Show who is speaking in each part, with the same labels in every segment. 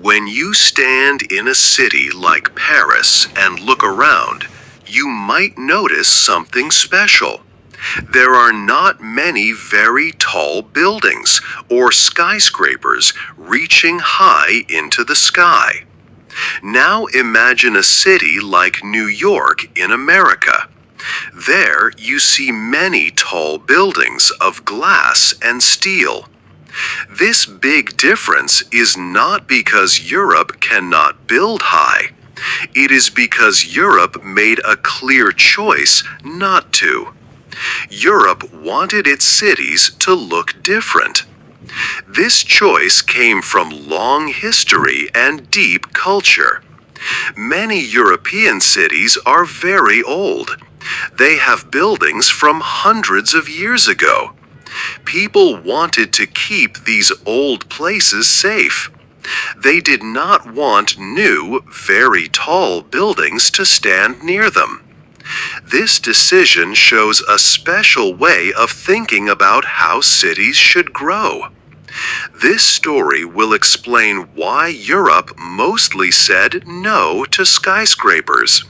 Speaker 1: When you stand in a city like Paris and look around, you might notice something special. There are not many very tall buildings or skyscrapers reaching high into the sky. Now imagine a city like New York in America. There you see many tall buildings of glass and steel. This big difference is not because Europe cannot build high. It is because Europe made a clear choice not to. Europe wanted its cities to look different. This choice came from long history and deep culture. Many European cities are very old. They have buildings from hundreds of years ago. People wanted to keep these old places safe. They did not want new, very tall buildings to stand near them. This decision shows a special way of thinking about how cities should grow. This story will explain why Europe mostly said no to skyscrapers.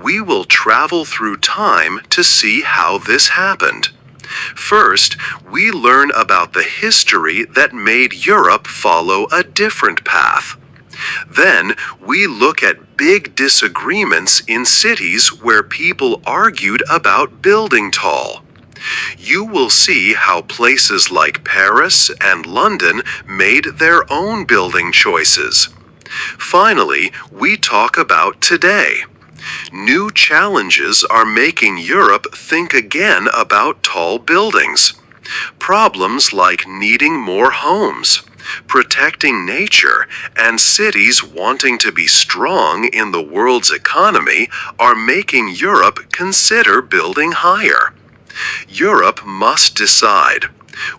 Speaker 1: We will travel through time to see how this happened. First, we learn about the history that made Europe follow a different path. Then, we look at big disagreements in cities where people argued about building tall. You will see how places like Paris and London made their own building choices. Finally, we talk about today. New challenges are making Europe think again about tall buildings. Problems like needing more homes, protecting nature, and cities wanting to be strong in the world's economy are making Europe consider building higher. Europe must decide.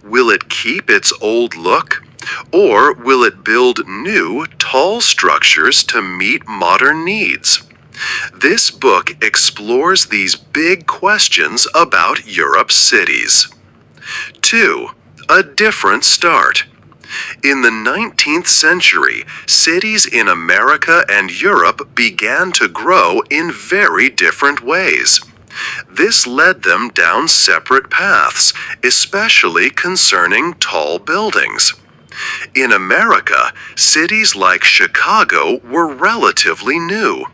Speaker 1: Will it keep its old look? Or will it build new, tall structures to meet modern needs? This book explores these big questions about Europe's cities. 2. A different start. In the 19th century, cities in America and Europe began to grow in very different ways. This led them down separate paths, especially concerning tall buildings. In America, cities like Chicago were relatively new.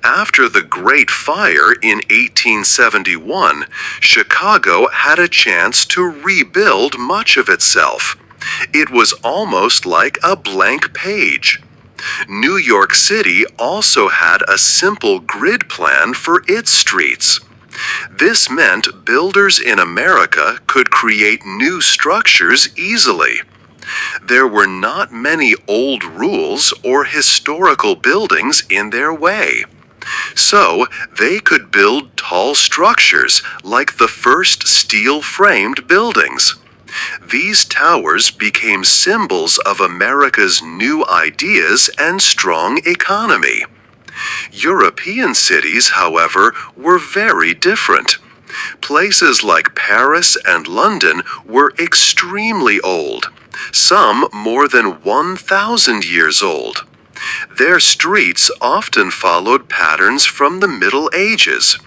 Speaker 1: After the Great Fire in 1871, Chicago had a chance to rebuild much of itself. It was almost like a blank page. New York City also had a simple grid plan for its streets. This meant builders in America could create new structures easily. There were not many old rules or historical buildings in their way. So, they could build tall structures like the first steel-framed buildings. These towers became symbols of America's new ideas and strong economy. European cities, however, were very different. Places like Paris and London were extremely old, some more than 1,000 years old. Their streets often followed patterns from the Middle Ages.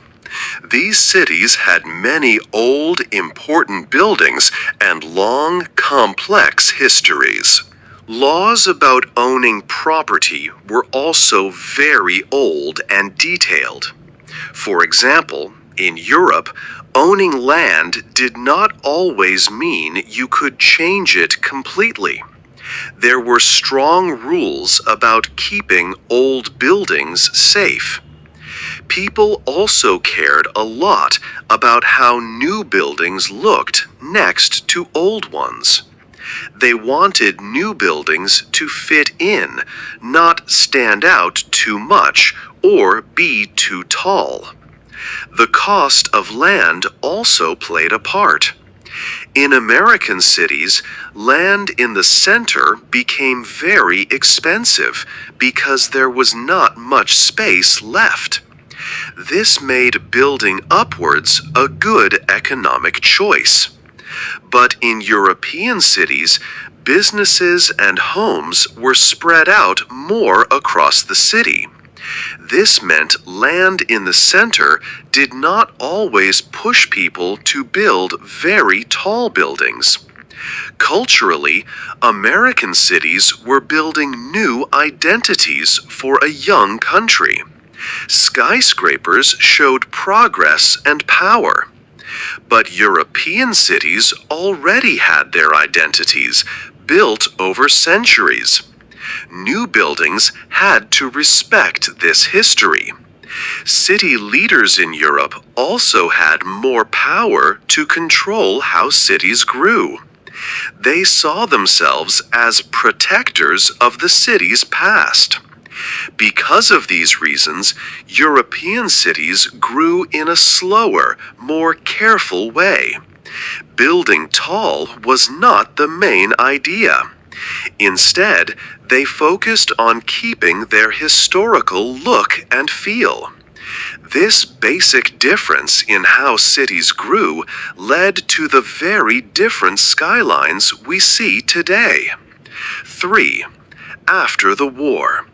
Speaker 1: These cities had many old, important buildings and long, complex histories. Laws about owning property were also very old and detailed. For example, in Europe, owning land did not always mean you could change it completely. There were strong rules about keeping old buildings safe. People also cared a lot about how new buildings looked next to old ones. They wanted new buildings to fit in, not stand out too much or be too tall. The cost of land also played a part. In American cities, land in the center became very expensive because there was not much space left. This made building upwards a good economic choice. But in European cities, Businesses and homes were spread out more across the city. This meant land in the center did not always push people to build very tall buildings. Culturally, American cities were building new identities for a young country. Skyscrapers showed progress and power. But European cities already had their identities, built over centuries. New buildings had to respect this history. City leaders in Europe also had more power to control how cities grew. They saw themselves as protectors of the city's past. Because of these reasons, European cities grew in a slower, more careful way. Building tall was not the main idea. Instead, they focused on keeping their historical look and feel. This basic difference in how cities grew led to the very different skylines we see today. 3. After the war.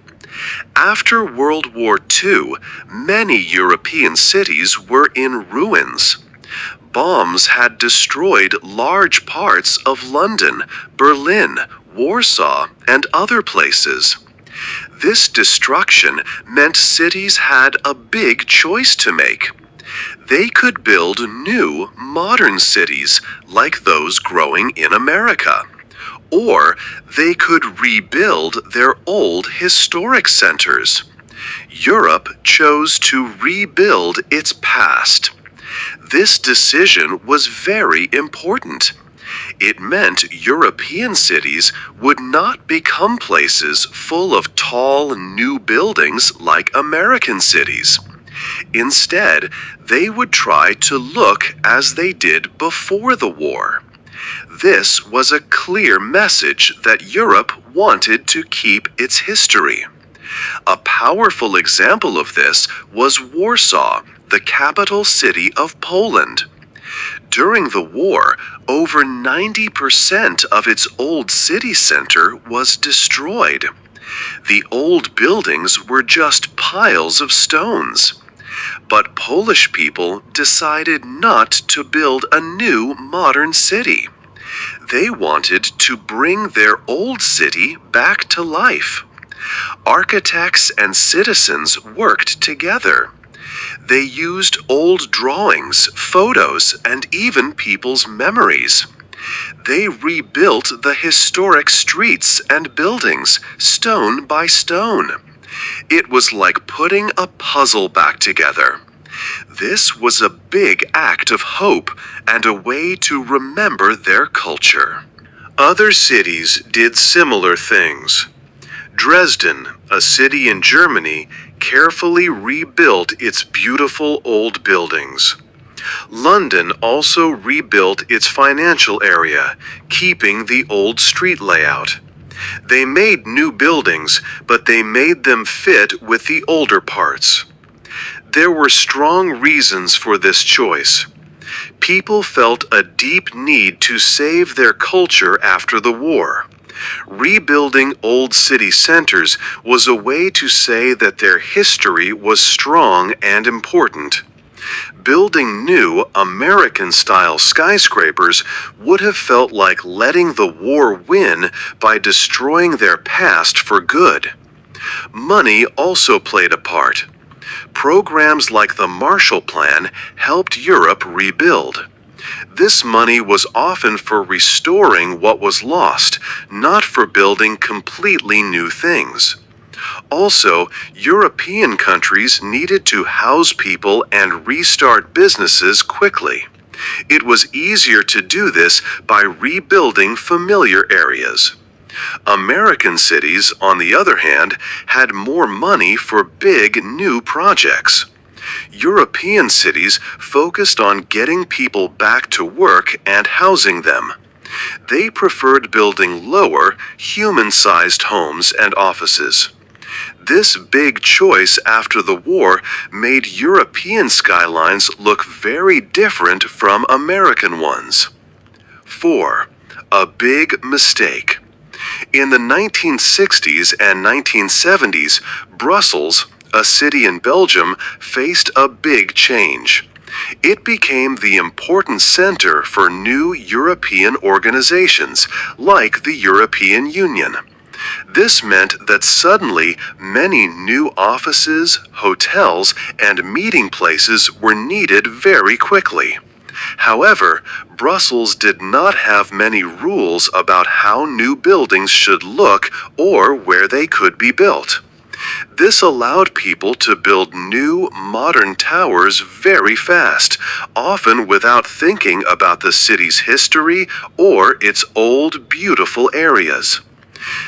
Speaker 1: After World War II, many European cities were in ruins. Bombs had destroyed large parts of London, Berlin, Warsaw, and other places. This destruction meant cities had a big choice to make. They could build new, modern cities like those growing in America. Or they could rebuild their old historic centers. Europe chose to rebuild its past. This decision was very important. It meant European cities would not become places full of tall, new buildings like American cities. Instead, they would try to look as they did before the war. This was a clear message that Europe wanted to keep its history. A powerful example of this was Warsaw, the capital city of Poland. During the war, over 90% of its old city center was destroyed. The old buildings were just piles of stones. But Polish people decided not to build a new modern city. They wanted to bring their old city back to life. Architects and citizens worked together. They used old drawings, photos, and even people's memories. They rebuilt the historic streets and buildings, stone by stone. It was like putting a puzzle back together. This was a big act of hope and a way to remember their culture. Other cities did similar things. Dresden, a city in Germany, carefully rebuilt its beautiful old buildings. London also rebuilt its financial area, keeping the old street layout. They made new buildings, but they made them fit with the older parts. There were strong reasons for this choice. People felt a deep need to save their culture after the war. Rebuilding old city centers was a way to say that their history was strong and important. Building new American-style skyscrapers would have felt like letting the war win by destroying their past for good. Money also played a part. Programs like the Marshall Plan helped Europe rebuild. This money was often for restoring what was lost, not for building completely new things. Also, European countries needed to house people and restart businesses quickly. It was easier to do this by rebuilding familiar areas. American cities, on the other hand, had more money for big new projects. European cities focused on getting people back to work and housing them. They preferred building lower, human-sized homes and offices. This big choice after the war made European skylines look very different from American ones. 4. A big mistake. In the 1960s and 1970s, Brussels, a city in Belgium, faced a big change. It became the important center for new European organizations, like the European Union. This meant that suddenly many new offices, hotels, and meeting places were needed very quickly. However, Brussels did not have many rules about how new buildings should look or where they could be built. This allowed people to build new, modern towers very fast, often without thinking about the city's history or its old, beautiful areas.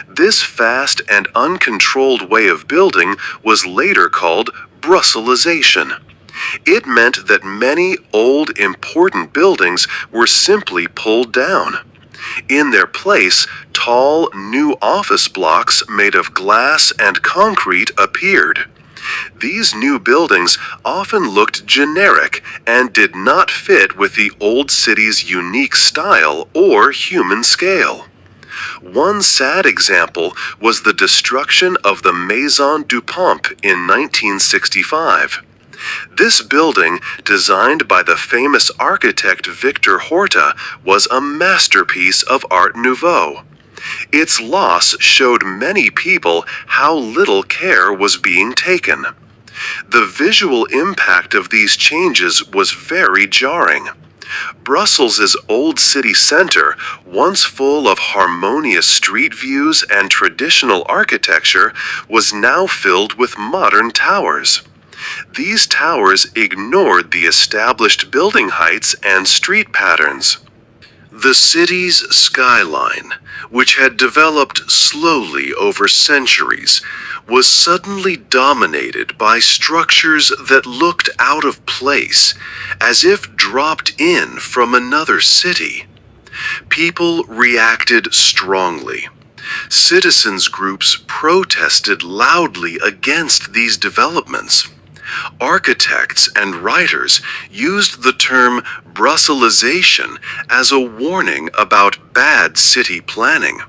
Speaker 1: This fast and uncontrolled way of building was later called Brusselization. It meant that many old, important buildings were simply pulled down. In their place, tall, new office blocks made of glass and concrete appeared. These new buildings often looked generic and did not fit with the old city's unique style or human scale. One sad example was the destruction of the Maison du Pont in 1965. This building, designed by the famous architect Victor Horta, was a masterpiece of Art Nouveau. Its loss showed many people how little care was being taken. The visual impact of these changes was very jarring. Brussels' old city center, once full of harmonious street views and traditional architecture, was now filled with modern towers. These towers ignored the established building heights and street patterns. The city's skyline, which had developed slowly over centuries, was suddenly dominated by structures that looked out of place, as if dropped in from another city. People reacted strongly. Citizens groups protested loudly against these developments. Architects and writers used the term Brusselization as a warning about bad city planning.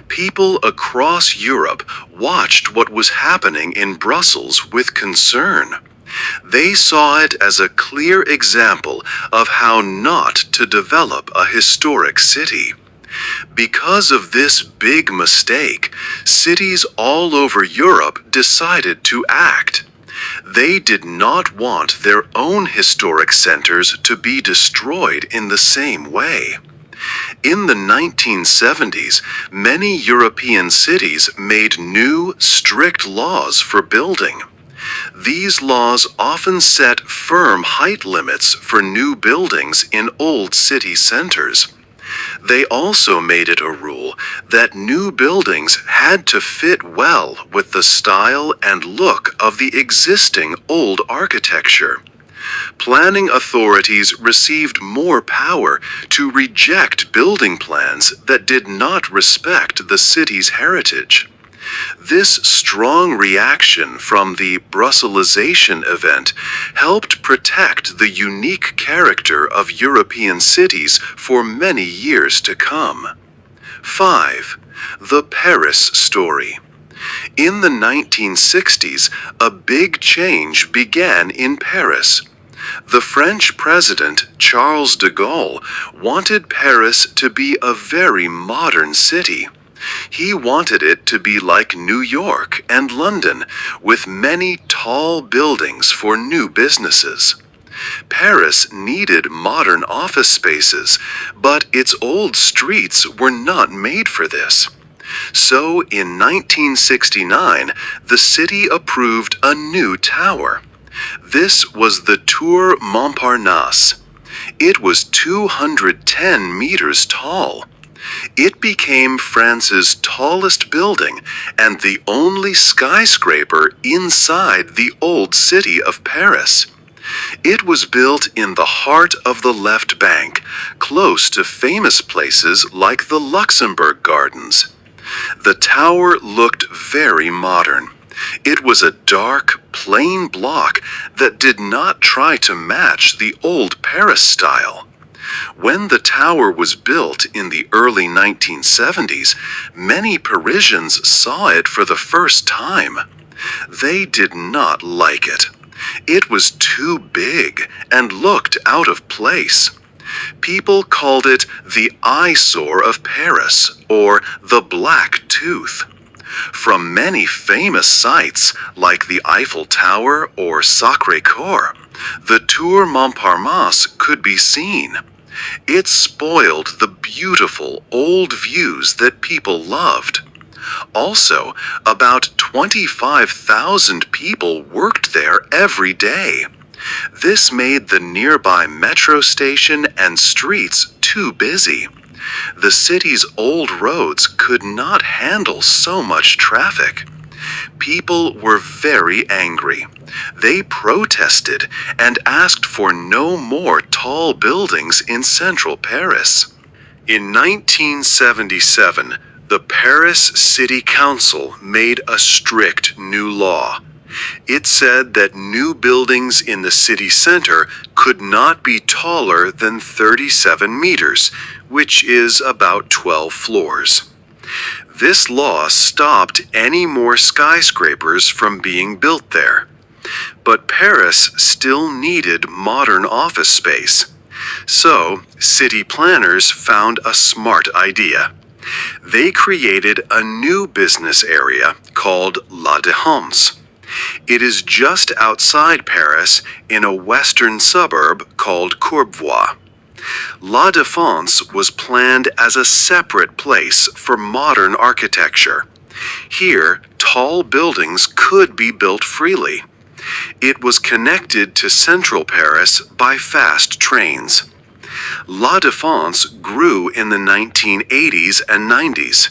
Speaker 1: People across Europe watched what was happening in Brussels with concern. They saw it as a clear example of how not to develop a historic city. Because of this big mistake, cities all over Europe decided to act. They did not want their own historic centers to be destroyed in the same way. In the 1970s, many European cities made new, strict laws for building. These laws often set firm height limits for new buildings in old city centers. They also made it a rule that new buildings had to fit well with the style and look of the existing old architecture. Planning authorities received more power to reject building plans that did not respect the city's heritage. This strong reaction from the Brusselization event helped protect the unique character of European cities for many years to come. 5. The Paris Story. In the 1960s, a big change began in Paris. The French president, Charles de Gaulle, wanted Paris to be a very modern city. He wanted it to be like New York and London, with many tall buildings for new businesses. Paris needed modern office spaces, but its old streets were not made for this. So in 1969, the city approved a new tower. This was the Tour Montparnasse. It was 210 meters tall. It became France's tallest building and the only skyscraper inside the old city of Paris. It was built in the heart of the left bank, close to famous places like the Luxembourg Gardens. The tower looked very modern. It was a dark, plain block that did not try to match the old Paris style. When the tower was built in the early 1970s, many Parisians saw it for the first time. They did not like it. It was too big and looked out of place. People called it the eyesore of Paris, or the Black Tooth. From many famous sites, like the Eiffel Tower or Sacré-Cœur, the Tour Montparnasse could be seen. It spoiled the beautiful old views that people loved. Also, about 25,000 people worked there every day. This made the nearby metro station and streets too busy. The city's old roads could not handle so much traffic. People were very angry. They protested and asked for no more tall buildings in central Paris. In 1977, the Paris City Council made a strict new law. It said that new buildings in the city center could not be taller than 37 meters, which is about 12 floors. This law stopped any more skyscrapers from being built there. But Paris still needed modern office space. So, city planners found a smart idea. They created a new business area called La Défense. It is just outside Paris in a western suburb called Courbevoie. La Défense was planned as a separate place for modern architecture. Here, tall buildings could be built freely. It was connected to central Paris by fast trains. La Défense grew in the 1980s and 90s.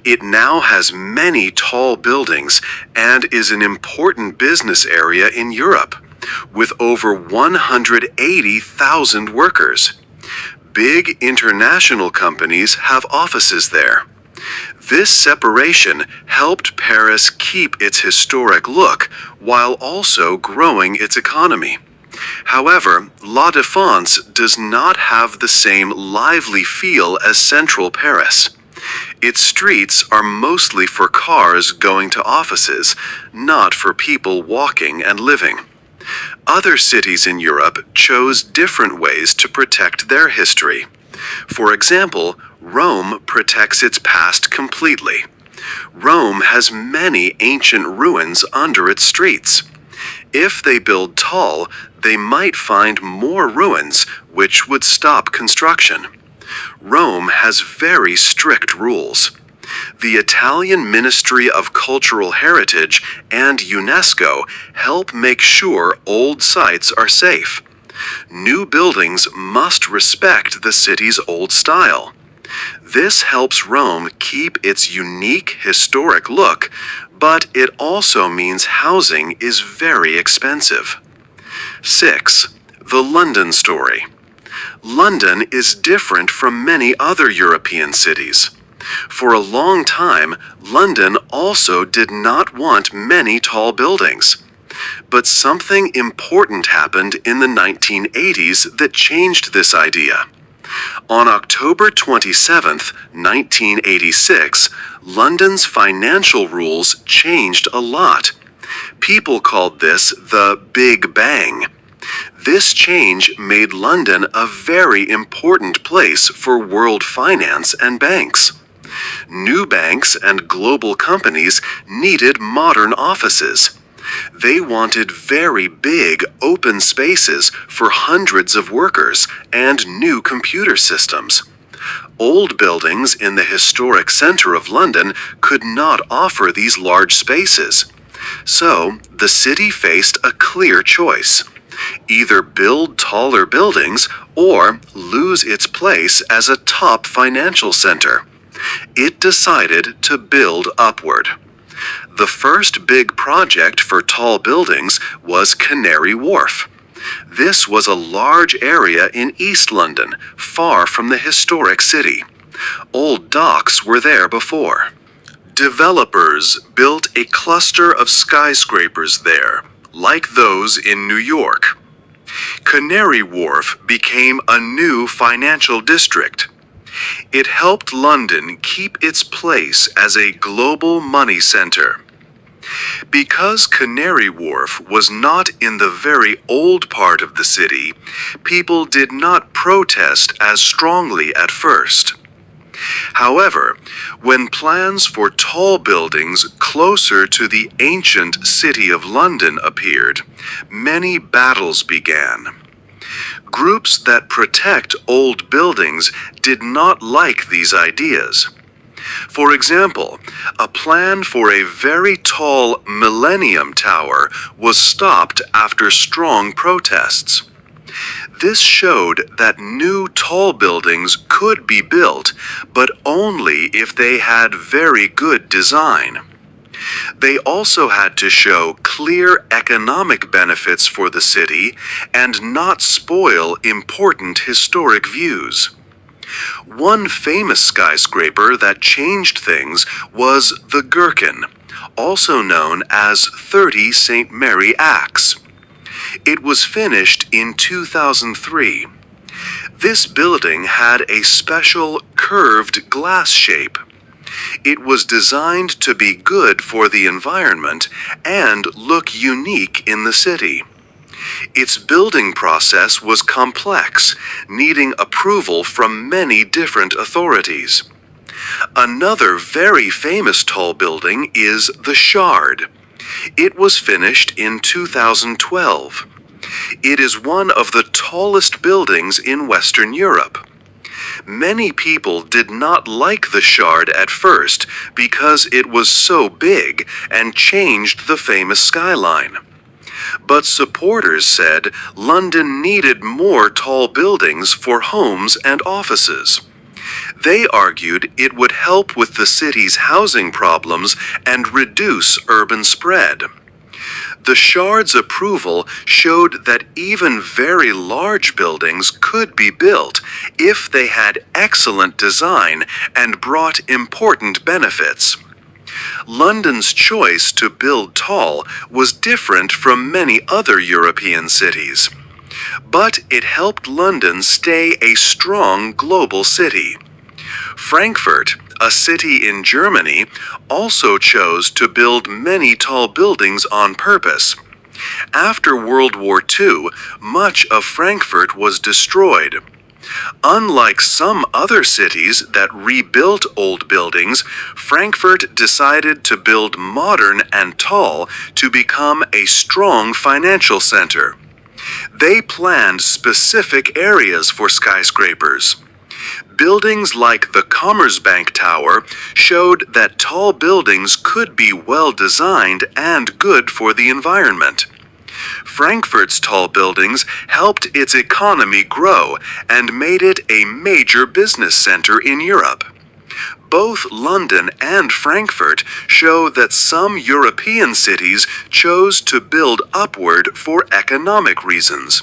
Speaker 1: It now has many tall buildings and is an important business area in Europe, with over 180,000 workers. Big international companies have offices there. This separation helped Paris keep its historic look while also growing its economy. However, La Défense does not have the same lively feel as central Paris. Its streets are mostly for cars going to offices, not for people walking and living. Other cities in Europe chose different ways to protect their history. For example, Rome protects its past completely. Rome has many ancient ruins under its streets. If they build tall, they might find more ruins, which would stop construction. Rome has very strict rules. The Italian Ministry of Cultural Heritage and UNESCO help make sure old sites are safe. New buildings must respect the city's old style. This helps Rome keep its unique historic look, but it also means housing is very expensive. 6. The London story. London is different from many other European cities. For a long time, London also did not want many tall buildings. But something important happened in the 1980s that changed this idea. On October 27, 1986, London's financial rules changed a lot. People called this the Big Bang. This change made London a very important place for world finance and banks. New banks and global companies needed modern offices. They wanted very big, open spaces for hundreds of workers and new computer systems. Old buildings in the historic center of London could not offer these large spaces. So, the city faced a clear choice. Either build taller buildings or lose its place as a top financial center. It decided to build upward. The first big project for tall buildings was Canary Wharf. This was a large area in East London, far from the historic city. Old docks were there before. Developers built a cluster of skyscrapers there, like those in New York. Canary Wharf became a new financial district. It helped London keep its place as a global money center. Because Canary Wharf was not in the very old part of the city, people did not protest as strongly at first. However, when plans for tall buildings closer to the ancient city of London appeared, many battles began. Groups that protect old buildings did not like these ideas. For example, a plan for a very tall Millennium Tower was stopped after strong protests. This showed that new tall buildings could be built, but only if they had very good design. They also had to show clear economic benefits for the city and not spoil important historic views. One famous skyscraper that changed things was the Gherkin, also known as 30 St. Mary Axe. It was finished in 2003. This building had a special curved glass shape. It was designed to be good for the environment and look unique in the city. Its building process was complex, needing approval from many different authorities. Another very famous tall building is the Shard. It was finished in 2012. It is one of the tallest buildings in Western Europe. Many people did not like the Shard at first because it was so big and changed the famous skyline. But supporters said London needed more tall buildings for homes and offices. They argued it would help with the city's housing problems and reduce urban spread. The Shard's approval showed that even very large buildings could be built if they had excellent design and brought important benefits. London's choice to build tall was different from many other European cities. But it helped London stay a strong global city. Frankfurt, a city in Germany, also chose to build many tall buildings on purpose. After World War II, much of Frankfurt was destroyed. Unlike some other cities that rebuilt old buildings, Frankfurt decided to build modern and tall to become a strong financial center. They planned specific areas for skyscrapers. Buildings like the Commerzbank Tower showed that tall buildings could be well designed and good for the environment. Frankfurt's tall buildings helped its economy grow and made it a major business center in Europe. Both London and Frankfurt show that some European cities chose to build upward for economic reasons.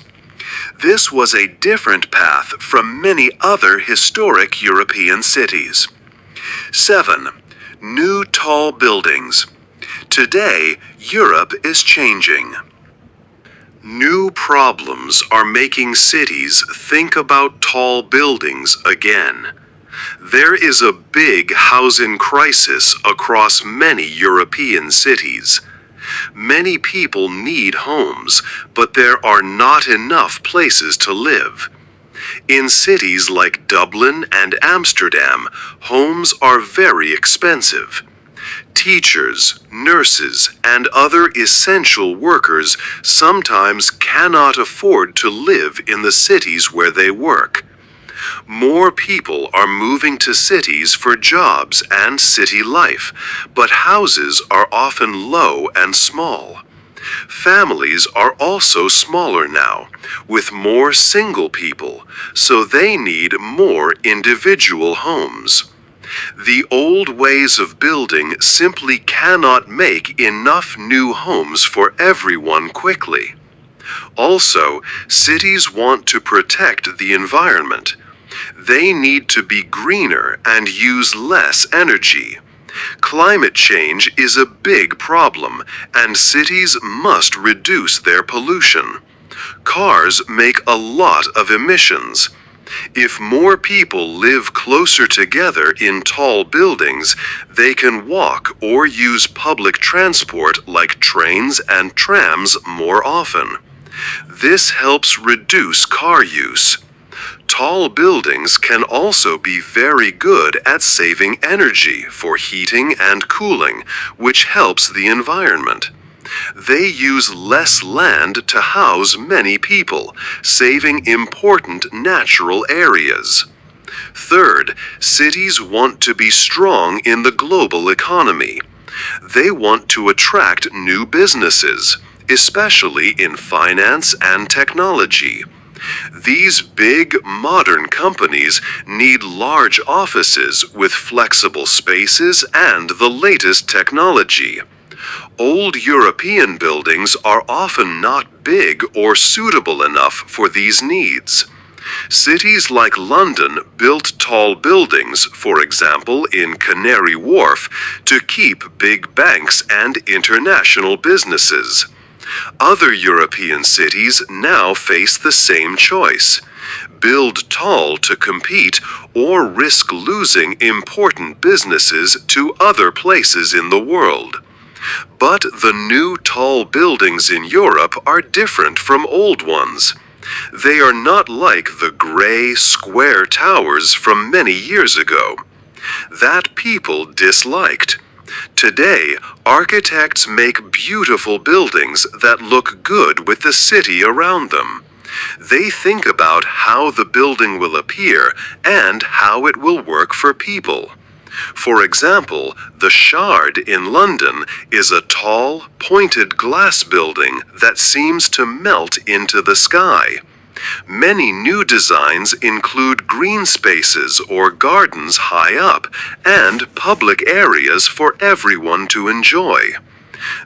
Speaker 1: This was a different path from many other historic European cities. 7. New tall buildings. Today, Europe is changing. New problems are making cities think about tall buildings again. There is a big housing crisis across many European cities. Many people need homes, but there are not enough places to live. In cities like Dublin and Amsterdam, homes are very expensive. Teachers, nurses, and other essential workers sometimes cannot afford to live in the cities where they work. More people are moving to cities for jobs and city life, but houses are often low and small. Families are also smaller now, with more single people, so they need more individual homes. The old ways of building simply cannot make enough new homes for everyone quickly. Also, cities want to protect the environment. They need to be greener and use less energy. Climate change is a big problem, and cities must reduce their pollution. Cars make a lot of emissions. If more people live closer together in tall buildings, they can walk or use public transport like trains and trams more often. This helps reduce car use. Tall buildings can also be very good at saving energy for heating and cooling, which helps the environment. They use less land to house many people, saving important natural areas. Third, cities want to be strong in the global economy. They want to attract new businesses, especially in finance and technology. These big, modern companies need large offices with flexible spaces and the latest technology. Old European buildings are often not big or suitable enough for these needs. Cities like London built tall buildings, for example in Canary Wharf, to keep big banks and international businesses. Other European cities now face the same choice: build tall to compete or risk losing important businesses to other places in the world. But the new tall buildings in Europe are different from old ones. They are not like the gray, square towers from many years ago. That people disliked. Today, architects make beautiful buildings that look good with the city around them. They think about how the building will appear and how it will work for people. For example, the Shard in London is a tall, pointed glass building that seems to melt into the sky. Many new designs include green spaces or gardens high up and public areas for everyone to enjoy.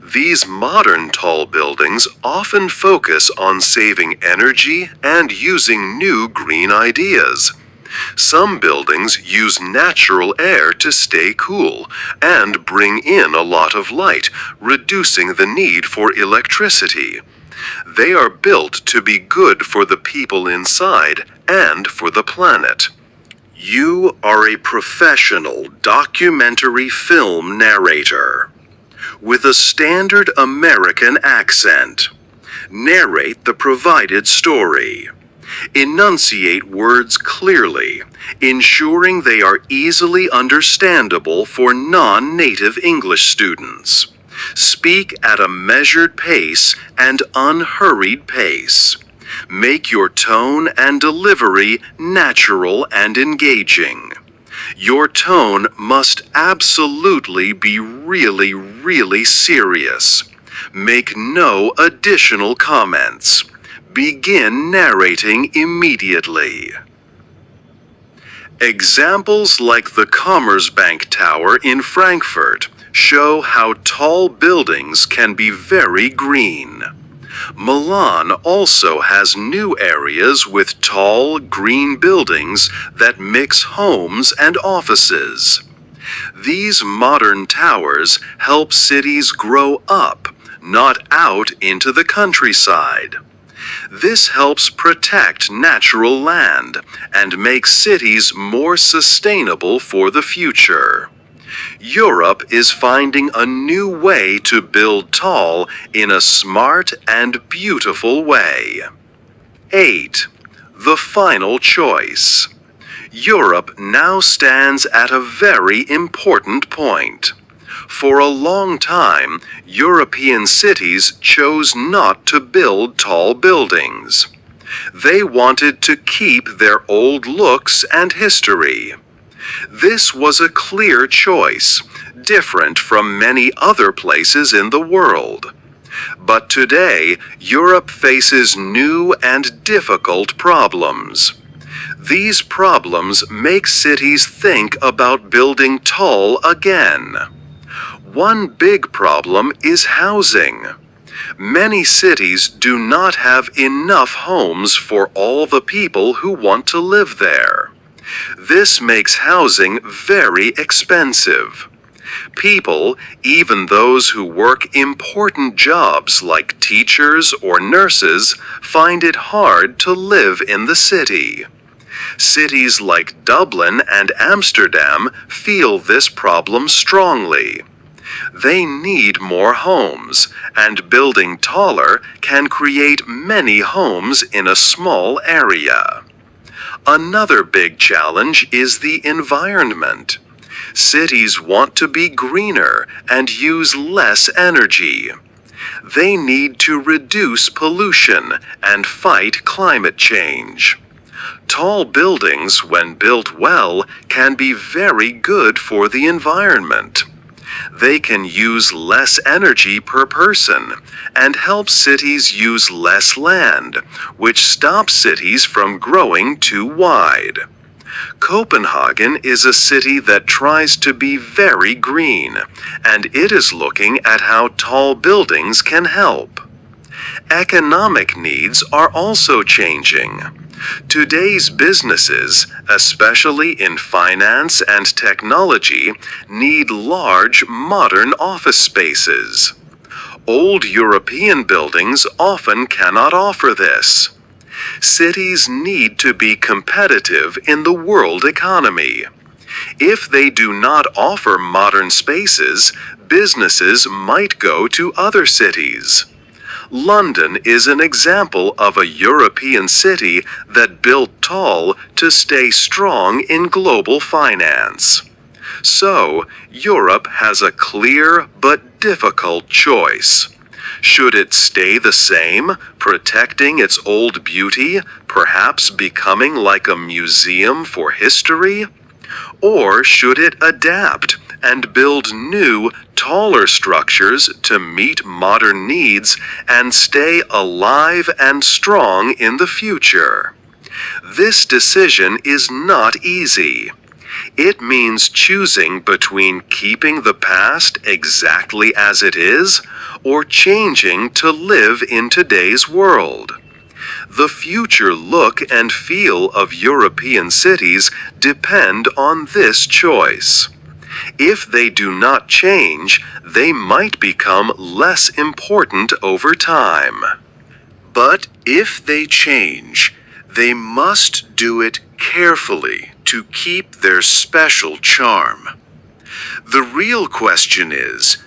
Speaker 1: These modern tall buildings often focus on saving energy and using new green ideas. Some buildings use natural air to stay cool and bring in a lot of light, reducing the need for electricity. They are built to be good for the people inside and for the planet. You are a professional documentary film narrator. With a standard American accent, narrate the provided story. Enunciate words clearly, ensuring they are easily understandable for non-native English students. Speak at a measured pace and unhurried pace. Make your tone and delivery natural and engaging. Your tone must absolutely be really serious. Make no additional comments. Begin narrating immediately. Examples like the Commerzbank Tower in Frankfurt show how tall buildings can be very green. Milan also has new areas with tall, green buildings that mix homes and offices. These modern towers help cities grow up, not out into the countryside. This helps protect natural land and makes cities more sustainable for the future. Europe is finding a new way to build tall in a smart and beautiful way. 8. The final choice. Europe now stands at a very important point. For a long time, European cities chose not to build tall buildings. They wanted to keep their old looks and history. This was a clear choice, different from many other places in the world. But today, Europe faces new and difficult problems. These problems make cities think about building tall again. One big problem is housing. Many cities do not have enough homes for all the people who want to live there. This makes housing very expensive. People, even those who work important jobs like teachers or nurses, find it hard to live in the city. Cities like Dublin and Amsterdam feel this problem strongly. They need more homes, and building taller can create many homes in a small area. Another big challenge is the environment. Cities want to be greener and use less energy. They need to reduce pollution and fight climate change. Tall buildings, when built well, can be very good for the environment. They can use less energy per person and help cities use less land, which stops cities from growing too wide. Copenhagen is a city that tries to be very green, and it is looking at how tall buildings can help. Economic needs are also changing. Today's businesses, especially in finance and technology, need large, modern office spaces. Old European buildings often cannot offer this. Cities need to be competitive in the world economy. If they do not offer modern spaces, businesses might go to other cities. London is an example of a European city that built tall to stay strong in global finance. So, Europe has a clear but difficult choice. Should it stay the same, protecting its old beauty, perhaps becoming like a museum for history? Or should it adapt and build new, taller structures to meet modern needs and stay alive and strong in the future? This decision is not easy. It means choosing between keeping the past exactly as it is or changing to live in today's world. The future look and feel of European cities depend on this choice. If they do not change, they might become less important over time. But if they change, they must do it carefully to keep their special charm. The real question is,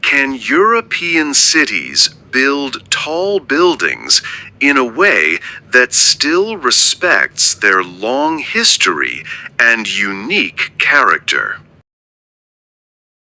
Speaker 1: can European cities build tall buildings in a way that still respects their long history and unique character?